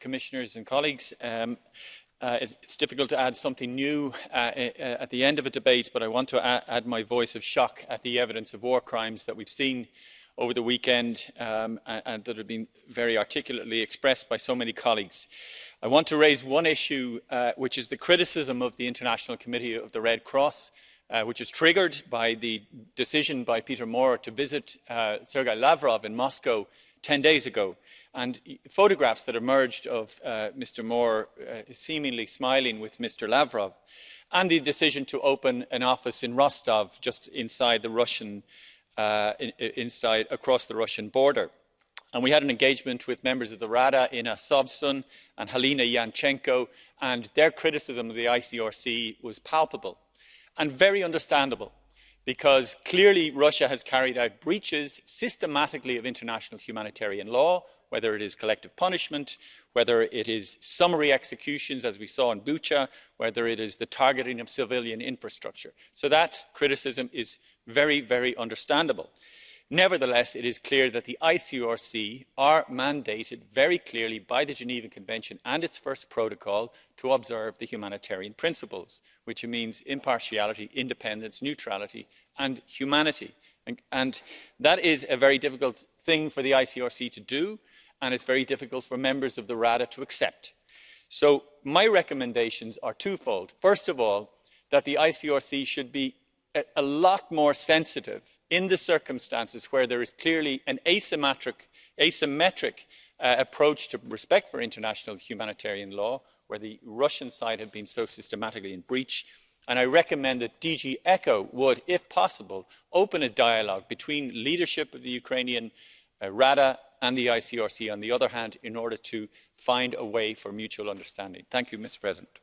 Commissioners and colleagues. It's difficult to add something new at the end of a debate, but I want to add my voice of shock at the evidence of war crimes that we've seen over the weekend and that have been very articulately expressed by so many colleagues. I want to raise one issue, which is the criticism of the International Committee of the Red Cross, which is triggered by the decision by Peter Moore to visit Sergei Lavrov in Moscow 10 days ago. And photographs that emerged of Mr. Moore seemingly smiling with Mr. Lavrov, and the decision to open an office in Rostov, just inside the Russian, across the Russian border. And we had an engagement with members of the Rada, Inna Sobsun and Halina Yanchenko, and their criticism of the ICRC was palpable and very understandable, because clearly Russia has carried out breaches systematically of international humanitarian law, whether it is collective punishment, whether it is summary executions, as we saw in Bucha, whether it is the targeting of civilian infrastructure. So that criticism is very, very understandable. Nevertheless, it is clear that the ICRC are mandated very clearly by the Geneva Convention and its first protocol to observe the humanitarian principles, which means impartiality, independence, neutrality and humanity. And that is a very difficult thing for the ICRC to do, and it's very difficult for members of the Rada to accept. So my recommendations are twofold. First of all, that the ICRC should be a lot more sensitive in the circumstances where there is clearly an asymmetric approach to respect for international humanitarian law, where the Russian side have been so systematically in breach. And I recommend that DG ECHO would, if possible, open a dialogue between leadership of the Ukrainian Rada and the ICRC on the other hand, in order to find a way for mutual understanding. Thank you, Mr. President.